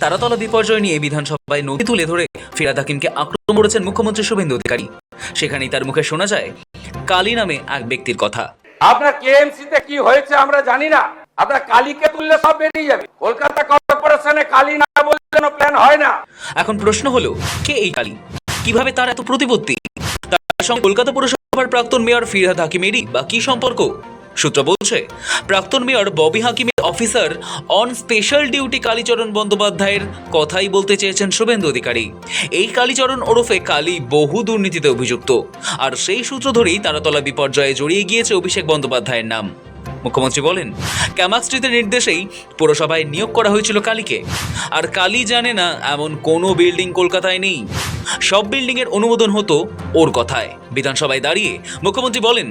তারাতলা বিপর্যয় নিয়ে বিধানসভায় নথি তুলে ধরে ফিরহাদ হাকিমকে আক্রমণ করেছেন মুখ্যমন্ত্রী শুভেন্দু অধিকারী। সেখানেই তার মুখে শোনা যায় কালী নামে এক ব্যক্তির কথা। আপনার কেএমসিতে কি হয়েছে আমরা জানি না, আপনার কালীকে তুললে সব বেরিয়ে যাবে। কলকাতা কর্পোরেশনে কালী না বললে কোনো প্ল্যান হয় না। এখন প্রশ্ন হলো, কে এই কালী? কিভাবে তার এত প্রতিপত্তি? তার সঙ্গে কলকাতা পুরসভার প্রাক্তন মেয়র ফিরহাদ হাকিমেরই বা কি সম্পর্ক? সূত্র বলছে, প্রাক্তন মেয়র ববি হাকিমের officer on special duty Kalicharan বন্দ্যোপাধ্যায়ের কথাই বলতে চেয়েছেন শুভেন্দু অধিকারী। এই কালীচরণ ওরফে কালী বহু দুর্নীতিতে অভিযুক্ত, আর সেই সূত্র ধরেই তারাতলা বিপর্যয়ে জড়িয়ে গিয়েছে অভিষেক বন্দ্যোপাধ্যায়ের নাম। মুখ্যমন্ত্রী বলেন, ক্যামাক্সট্রিতের নির্দেশেই পুরসভায় নিয়োগ করা হয়েছিল কালীকে। আর কালী জানে না এমন কোনো বিল্ডিং কলকাতায় নেই। সব বিল্ডিং এর অনুমোদন হতো ওর কথায়। বিধানসভায় দাঁড়িয়ে মুখ্যমন্ত্রী বলেন,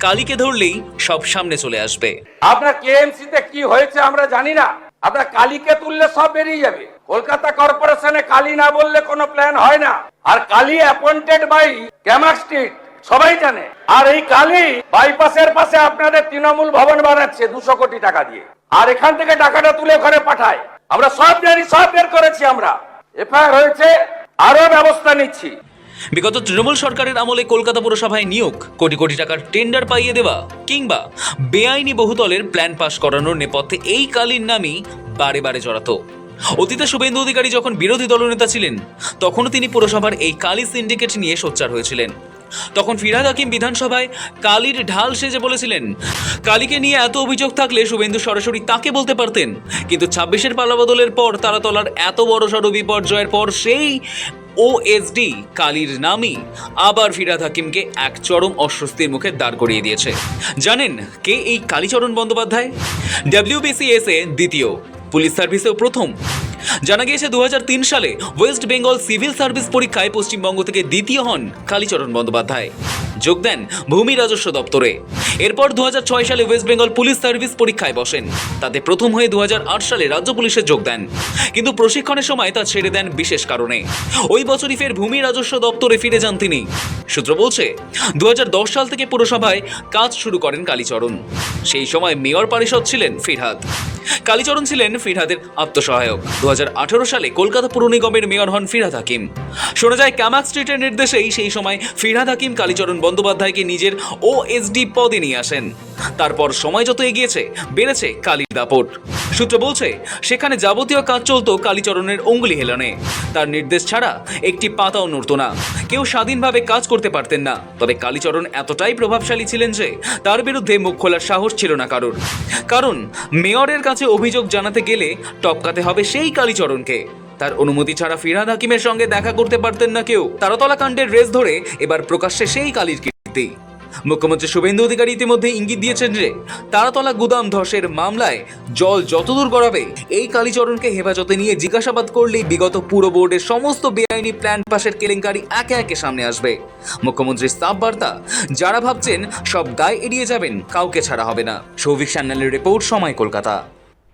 কালীকে ধরলেই সব সামনে চলে আসবে। আপনার কেএমসিতে কি হয়েছে আমরা জানি না, আপনার কালীকে তুললে সব বেরিয়ে যাবে। কলকাতা কর্পোরেশনে কালী না বললে কোনো প্ল্যান হয় না। আর কালী অ্যাপয়েন্টেড বাই ক্যামাক্সট্রিট, সবাই জানে। আর এই কালী বাইপাসের পাশে আপনাদের তৃণমূল ভবন বানাচ্ছে 200 কোটি টাকা দিয়ে, আর এখান থেকে টাকাটা তুলে ঘরে পাঠায়। আমরা সব জানি, সব বের করেছি আমরা। এফআইআর হয়েছে, আরো ব্যবস্থা নিচ্ছি। বিগত তৃণমূল সরকারের আমলে কলকাতা পুরসভায় নিয়োগ, কোটি কোটি টাকার টেন্ডার পাইয়ে দেওয়া কিংবা বেআইনি বহুতলের প্ল্যান পাস করানোর নেপথ্যে এই কালীর নামই বারে বারে জড়াতো। অতীতে শুভেন্দু অধিকারী যখন বিরোধী দলনেতা ছিলেন, তখনও তিনি পুরসভার এই কালী সিন্ডিকেট নিয়ে সোচ্চার হয়েছিলেন। তখন ফিরহাদ হাকিম বিধানসভায় কালীর ঢাল সেজে বলেছিলেন, কালীকে নিয়ে এত অভিযোগ থাকলে শুভেন্দু সরাসরি তাকে বলতে পারতেন। কিন্তু 26-এর পালাবদলের পর তারাতলার এত বড় সড় বিপর্যয়ের পর সেই ওএসডি কালীর নামই আবার ফিরহাদ হাকিমকে এক চরম অস্বস্তির মুখে দাঁড় করিয়ে দিয়েছে। জানেন কে এই কালীচরণ বন্দ্যোপাধ্যায়? WBCS এ দ্বিতীয়, পুলিশ সার্ভিসেও প্রথম। জানা গিয়েছে 2003 সালে ওয়েস্ট বেঙ্গল সিভিল সার্ভিস পরীক্ষায় পশ্চিমবঙ্গ থেকে দ্বিতীয় হন কালীচরণ বন্দ্যোপাধ্যায়। যোগ দেন ভূমি রাজস্ব দপ্তরে। এরপর 2006 সালে ওয়েস্ট বেঙ্গল পুলিশ সার্ভিস পরীক্ষায় বসেন। তাতে প্রথম হয়ে 2008 সালে রাজ্য পুলিশে যোগ দেন, কিন্তু প্রশিক্ষণের সময় তা ছেড়ে দেন বিশেষ কারণে। ওই বছরই ফের ভূমি রাজস্ব দপ্তরে ফিরে যান তিনি। সূত্র বলছে, 2010 সাল থেকে পুরসভায় কাজ শুরু করেন কালীচরণ। সেই সময় মেয়র পরিষদ ছিলেন ফিরহাদ। কালীচরণ ছিলেন ফিরহাদের আত্মসহায়ক। 2018 সালে কলকাতা পুর নিগমের মেয়র হন ফিরহাদ হাকিম। শোনা যায় ক্যামাক্সট্রিটের নির্দেশেই সেই সময় ফিরহাদ হাকিম কালীচরণ বন্দ্যোপাধ্যায়কে নিজের ওএসডি পদে নিয়ে আসেন। তারপর সময় যত এগিয়েছে, বেড়েছে কালীর দাপট। সূত্র বলছে, সেখানে যাবতীয় কাজ চলত কালীচরণের অঙ্গুলি হেলনে। তার নির্দেশ ছাড়া একটি পাতাও নড়ত না। কেউ স্বাধীনভাবে কাজ করতে পারতেন না। তবে কালীচরণ এতটাই প্রভাবশালী ছিলেন যে তার বিরুদ্ধে মুখ খোলার সাহস ছিল না কারোর। কারণ মেয়রের কাছে অভিযোগ জানাতে গেলে টপকাতে হবে সেই কালীচরণকে। তার অনুমতি ছাড়া ফিরহাদ হাকিমের সঙ্গে দেখা করতে পারতেন না কেউ। তারাতলা কাণ্ডের রেস ধরে এবার প্রকাশ্যে সেই কালীর কীর্তি। মুখ্যমন্ত্রী শুভেন্দু অধিকারী ইতিমধ্যে ইঙ্গিত দিয়েছেন যে তারাতলা গুদাম ধসের মামলায় জল যতদূর গড়াবে, এই কালীচরণকে হেফাজতে নিয়ে জিজ্ঞাসাবাদ করলেই বিগত পুর বোর্ডের সমস্ত বেআইনি প্ল্যান পাসের কেলেঙ্কারি একে একে সামনে আসবে। মুখ্যমন্ত্রীর সাফ বার্তা, যারা ভাবছেন সব দায় এড়িয়ে যাবেন, কাউকে ছাড়া হবে না। সৌভিক সান্যালের রিপোর্ট, সময়, কলকাতা।